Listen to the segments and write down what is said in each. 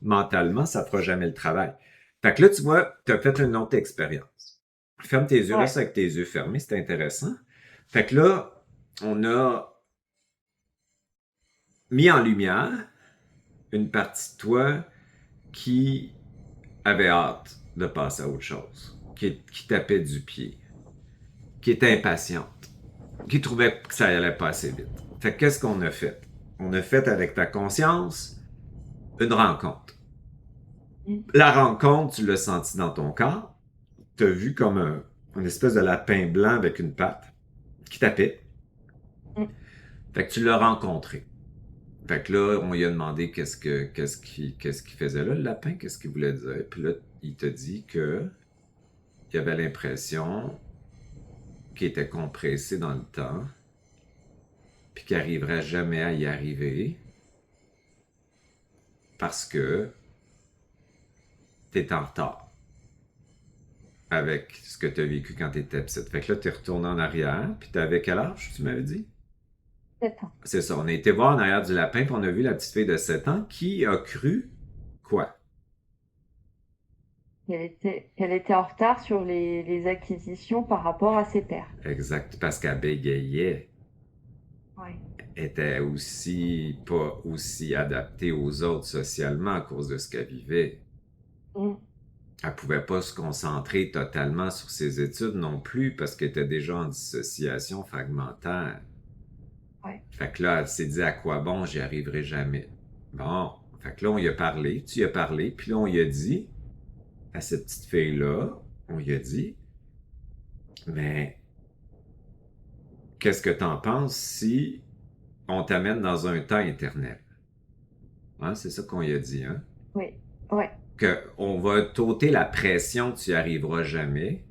mentalement, ça fera jamais le travail. Fait que là, tu vois, tu as fait une autre expérience. Ferme tes yeux, Ouais. reste avec tes yeux fermés, c'est intéressant. Fait que là, on a mis en lumière une partie de toi qui avait hâte de passer à autre chose, qui tapait du pied, qui était Oui. impatiente, qui trouvait que ça allait pas assez vite. Fait que qu'est-ce qu'on a fait? On a fait avec ta conscience une rencontre. Mm. La rencontre, tu l'as senti dans ton corps. Tu as vu comme une espèce de lapin blanc avec une patte qui tapait. Mm. Fait que tu l'as rencontré. Fait que là, on lui a demandé qu'est-ce qu'il faisait là, le lapin, qu'est-ce qu'il voulait dire. Puis là, il te dit que il avait l'impression qu'il était compressé dans le temps, puis qu'il n'arriverait jamais à y arriver parce que t'es en retard avec ce que tu as vécu quand tu étais petite. Fait que là, tu es retourné en arrière, puis t'avais quel âge, tu m'avais dit? 7 ans. C'est ça, on a été voir en arrière du lapin, puis on a vu la petite fille de 7 ans qui a cru quoi? Elle était en retard sur les acquisitions par rapport à ses pairs. Exact, parce qu'elle bégayait, Ouais. était aussi pas aussi adaptée aux autres socialement à cause de ce qu'elle vivait. Mm. Elle pouvait pas se concentrer totalement sur ses études non plus parce qu'elle était déjà en dissociation fragmentaire. Ouais. Fait que là, elle s'est dit à quoi bon, j'y arriverai jamais. Bon, fait que là, on y a parlé, tu y as parlé, puis là, on y a dit à cette petite fille-là, on y a dit, mais qu'est-ce que t'en penses si on t'amène dans un temps éternel? Hein, c'est ça qu'on y a dit, hein? Oui. Ouais. Qu'on va t'ôter la pression que tu n'y arriveras jamais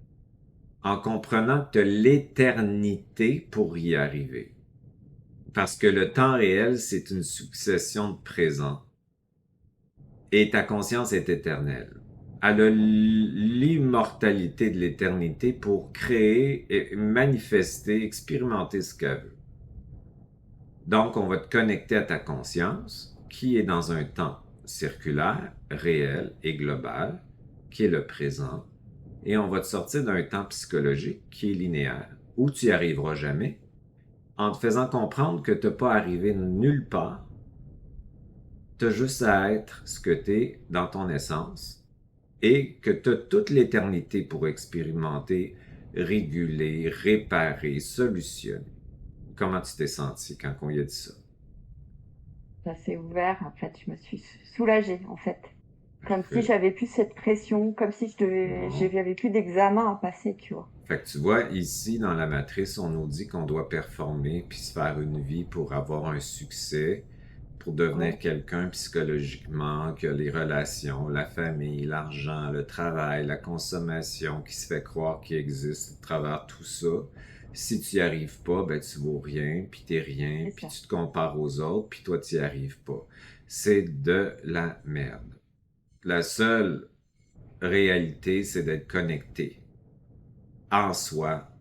en comprenant que tu as l'éternité pour y arriver. Parce que le temps réel, c'est une succession de présents. Et ta conscience est éternelle. Elle a l'immortalité de l'éternité pour créer et manifester, expérimenter ce qu'elle veut. Donc, on va te connecter à ta conscience, qui est dans un temps circulaire, réel et global, qui est le présent, et on va te sortir d'un temps psychologique qui est linéaire, où tu n'y arriveras jamais, en te faisant comprendre que tu n'as pas arrivé nulle part, tu as juste à être ce que tu es dans ton essence, et que tu as toute l'éternité pour expérimenter, réguler, réparer, solutionner. Comment tu t'es senti quand on y a dit ça? Ça s'est ouvert. En fait, je me suis soulagée, en fait. Comme si Good. j'avais plus cette pression, comme si Bon. j'avais plus d'examen à passer, tu vois. Fait que tu vois, ici, dans la matrice, on nous dit qu'on doit performer puis se faire une vie pour avoir un succès, pour devenir Ouais. quelqu'un psychologiquement, que les relations, la famille, l'argent, le travail, la consommation qui se fait croire qu'il existe à travers tout ça. Si tu y arrives pas, ben tu vaux rien, puis t'es rien, C'est puis ça. tu te compares aux autres, puis toi tu y arrives pas. C'est de la merde. La seule réalité, c'est d'être connecté en soi,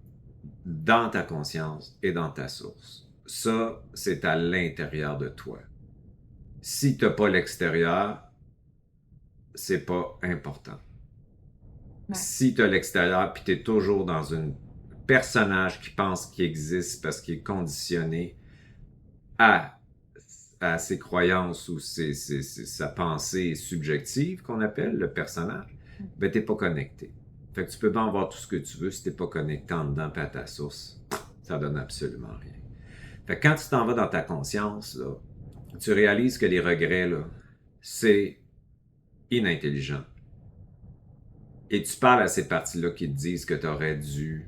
dans ta conscience et dans ta source. Ça, c'est à l'intérieur de toi. Si tu n'as pas l'extérieur, c'est pas important. Ouais. Si tu as l'extérieur puis tu es toujours dans un personnage qui pense qu'il existe parce qu'il est conditionné à, à ses croyances ou sa pensée subjective qu'on appelle le personnage, ben t'es pas connecté. Fait que tu peux pas avoir tout ce que tu veux si t'es pas connecté en dedans à ta source. Ça donne absolument rien. Fait que quand tu t'en vas dans ta conscience, là, tu réalises que les regrets, là, c'est inintelligent. Et tu parles à ces parties-là qui te disent que tu aurais dû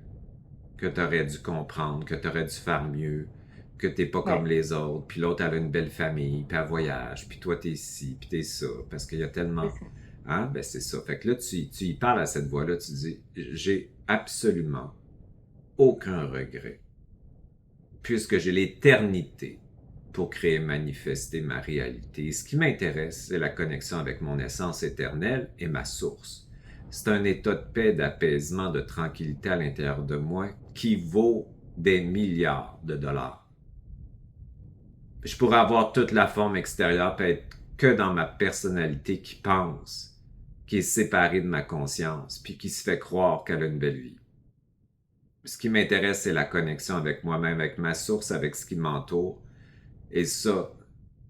comprendre, que tu aurais dû faire mieux, que t'es pas comme Ouais. les autres, puis l'autre elle a une belle famille, puis elle voyage, puis toi t'es ci, puis t'es ça, parce qu'il y a C'est tellement... ça. Hein? Ben c'est ça. Fait que là, tu y parles à cette voix-là, tu dis, j'ai absolument aucun regret, puisque j'ai l'éternité pour créer et manifester ma réalité. Et ce qui m'intéresse, c'est la connexion avec mon essence éternelle et ma source. C'est un état de paix, d'apaisement, de tranquillité à l'intérieur de moi qui vaut des milliards de dollars. Je pourrais avoir toute la forme extérieure, puis être que dans ma personnalité qui pense, qui est séparée de ma conscience, puis qui se fait croire qu'elle a une belle vie. Ce qui m'intéresse, c'est la connexion avec moi-même, avec ma source, avec ce qui m'entoure. Et ça,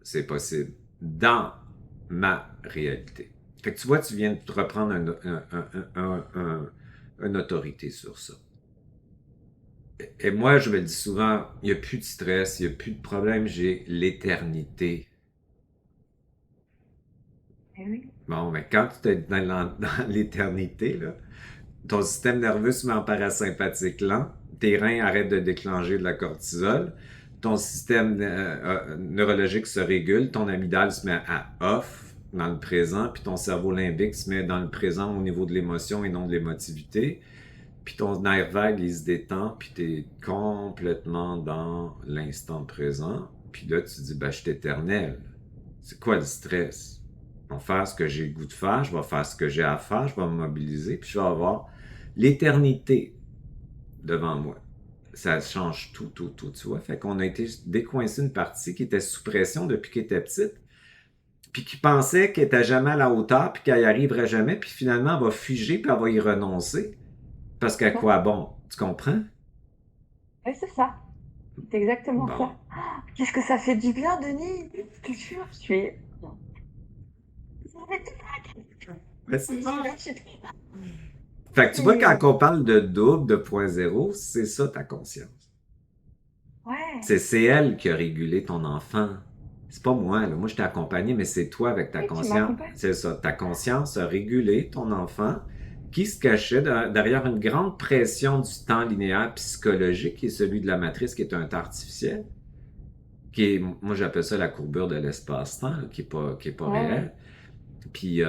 c'est possible dans ma réalité. Fait que tu vois, tu viens de te reprendre une autorité sur ça. Et moi, je me dis souvent, il n'y a plus de stress, il n'y a plus de problème, j'ai l'éternité. Eh oui. Bon, mais quand tu es dans l'éternité, là, ton système nerveux se met en parasympathique lent, tes reins arrêtent de déclencher de la cortisol, ton système neurologique se régule, ton amygdale se met à off dans le présent, puis ton cerveau limbique se met dans le présent au niveau de l'émotion et non de l'émotivité, puis ton nerf vague, il se détend, puis t'es complètement dans l'instant présent, puis là, tu te dis, ben, je suis éternel. C'est quoi le stress? Je vais faire ce que j'ai le goût de faire, je vais faire ce que j'ai à faire, je vais me mobiliser, puis je vais avoir l'éternité devant moi. Ça change tout, tu vois. Fait qu'on a été décoincé une partie qui était sous pression depuis qu'elle était petite, puis qui pensait qu'elle était jamais à la hauteur, puis qu'elle y arriverait jamais, puis finalement, elle va figer, puis elle va y renoncer. Parce qu'à quoi bon? Tu comprends? Oui, c'est ça. C'est exactement Bon. ça. Qu'est-ce que ça fait du bien, Denis? Je te jure, je suis. Mais c'est bon. Fait que tu vois, quand on parle de double, de point zéro, c'est ça ta conscience. Ouais. C'est elle qui a régulé ton enfant. C'est pas moi, là. Moi, je t'ai accompagné, mais c'est toi avec ta Oui, tu conscience. m'accompagnes. C'est ça. Ta conscience a régulé ton enfant qui se cachait derrière une grande pression du temps linéaire psychologique qui est celui de la matrice, qui est un temps artificiel. Qui est, moi, j'appelle ça la courbure de l'espace-temps, là, qui est pas Ouais. réelle. Puis,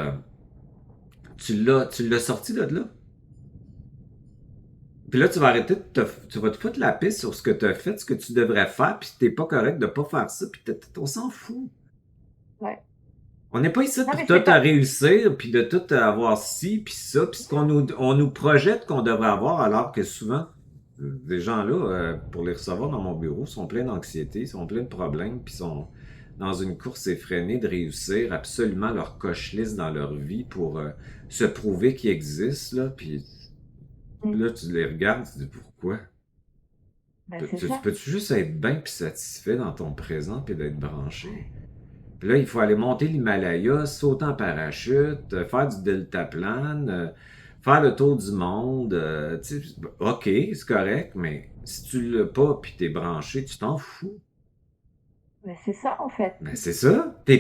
tu l'as sorti de là. Puis là, tu vas arrêter tu vas te foutre la piste sur ce que tu as fait, ce que tu devrais faire, puis t'es pas correct de pas faire ça, puis on s'en fout. Ouais. On n'est pas ici Non, pour mais tout c'est à pas. réussir, puis de tout avoir ci, puis ça, puis ce on nous projette qu'on devrait avoir, alors que souvent, des gens là, pour les recevoir dans mon bureau, sont pleins d'anxiété, sont pleins de problèmes, puis sont dans une course effrénée de réussir absolument leur coche-liste dans leur vie pour se prouver qu'ils existent, là, puis là, tu les regardes, tu te dis pourquoi? Ben, c'est Tu ça. peux-tu juste être bien puis satisfait dans ton présent puis d'être branché? Puis là, il faut aller monter l'Himalaya, sauter en parachute, faire du deltaplane, faire le tour du monde. OK, c'est correct, mais si tu l'as pas puis t'es branché, tu t'en fous. Ben, c'est ça, en fait. Ben, c'est ça. T'es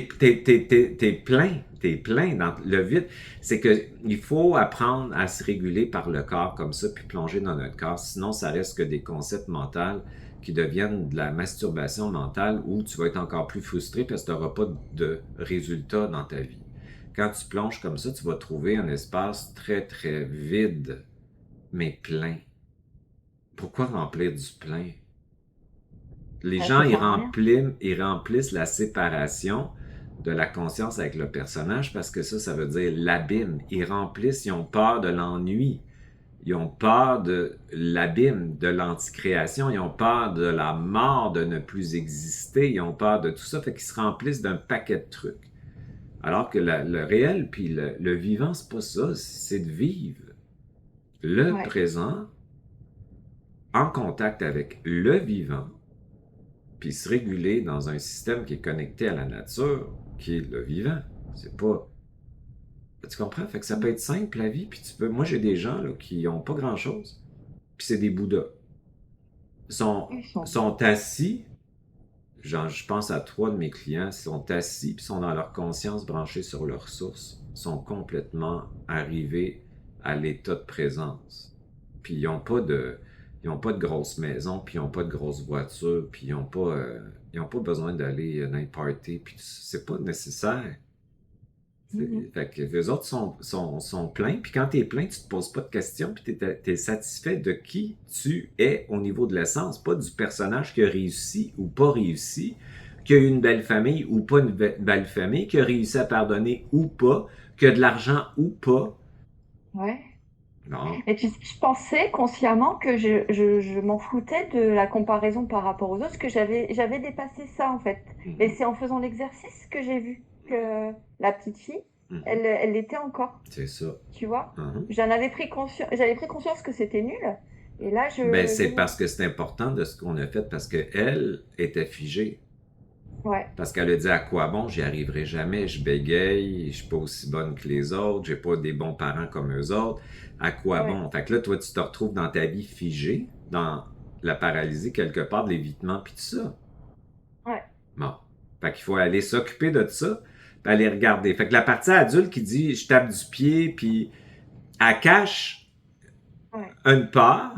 plein. T'es plein dans le vide. C'est que il faut apprendre à se réguler par le corps comme ça, puis plonger dans notre corps. Sinon, ça reste que des concepts mentaux qui deviennent de la masturbation mentale où tu vas être encore plus frustré parce que tu n'auras pas de résultat dans ta vie. Quand tu plonges comme ça, tu vas trouver un espace très, très vide, mais plein. Pourquoi remplir du plein? Les Ben, gens, ça sert à rien. ils remplissent la séparation de la conscience avec le personnage parce que ça veut dire l'abîme. Ils remplissent, ils ont peur de l'ennui. Ils ont peur de l'abîme, de l'anticréation. Ils ont peur de la mort, de ne plus exister. Ils ont peur de tout ça. Fait qu'ils se remplissent d'un paquet de trucs. Alors que le réel puis le vivant, c'est pas ça. C'est de vivre le Ouais. présent en contact avec le vivant puis se réguler dans un système qui est connecté à la nature, qui est le vivant. C'est pas... Tu comprends? Fait que ça peut être simple, la vie, puis tu peux... Moi, j'ai des gens là, qui ont pas grand-chose, puis c'est des Bouddhas. Ils sont. Sont assis, genre, je pense à 3 de mes clients, sont assis, puis sont dans leur conscience branchée sur leurs sources, sont complètement arrivés à l'état de présence. Puis ils ont pas de grosse maison, puis ils ont pas de grosse voiture, puis ils ont pas besoin d'aller dans les parties, puis c'est pas nécessaire. Fait que les autres sont pleins, puis quand t'es plein, tu te poses pas de questions, puis t'es satisfait de qui tu es au niveau de l'essence, pas du personnage qui a réussi ou pas réussi, qui a eu une belle famille ou pas une belle famille, qui a réussi à pardonner ou pas, qui a de l'argent ou pas. Ouais. Non. Et tu sais, je pensais consciemment que je m'en foutais de la comparaison par rapport aux autres, parce que j'avais dépassé ça, en fait. Et c'est en faisant l'exercice que j'ai vu que la petite fille, Mhm. elle l'était encore, C'est ça. tu vois. Mhm. J'avais pris conscience que c'était nul. Et là, Ben, je c'est m'y parce mets. que c'est important de ce qu'on a fait, parce qu'elle était figée. Ouais, Parce qu'elle a dit à quoi bon, j'y arriverai jamais, je bégaye, je suis pas aussi bonne que les autres, j'ai pas des bons parents comme eux autres. À quoi ouais, bon? Fait que là, toi, tu te retrouves dans ta vie figée, dans la paralysie quelque part, de l'évitement, puis tout ça. ouais, Bon. Fait qu'il faut aller s'occuper de ça, puis aller regarder. Fait que la partie adulte qui dit je tape du pied, puis elle cache ouais, une part,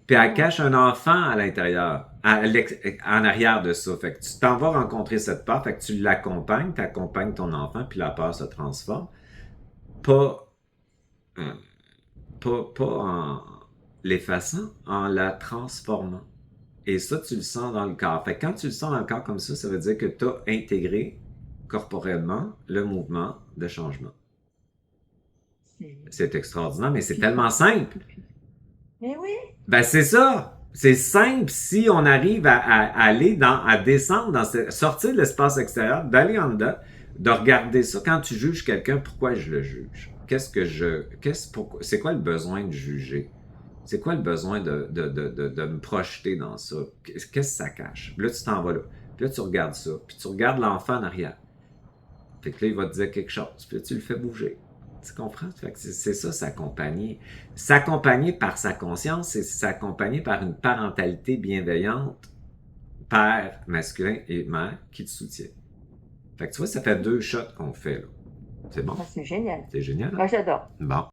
puis elle ouais. cache un enfant à l'intérieur, en arrière de ça. Fait que tu t'en vas rencontrer cette part, fait que tu l'accompagnes, tu accompagnes ton enfant, puis la peur se transforme. Pas, euh, pas en l'effaçant, en la transformant. Et ça, tu le sens dans le corps. Fait que quand tu le sens dans le corps comme ça veut dire que tu as intégré corporellement le mouvement de changement. C'est C'est extraordinaire, mais c'est c'est puissant. tellement simple. C'est puissant. Mais oui, Ben, c'est ça. C'est simple si on arrive à aller à descendre sortir de l'espace extérieur, d'aller en dedans, de regarder ça. Quand tu juges quelqu'un, pourquoi je le juge? C'est quoi le besoin de juger? C'est quoi le besoin de me projeter dans ça? Qu'est-ce que ça cache? Puis là, tu t'en vas là. Puis là, tu regardes ça. Puis tu regardes l'enfant en arrière. Fait que là, il va te dire quelque chose. Puis là, tu le fais bouger. Tu comprends? Fait que c'est ça, s'accompagner. S'accompagner par sa conscience, c'est s'accompagner par une parentalité bienveillante, père masculin et mère qui te soutient. Fait que tu vois, ça fait 2 shots qu'on fait là. C'est bon? c'est génial. C'est génial, hein? Moi, j'adore. Bon.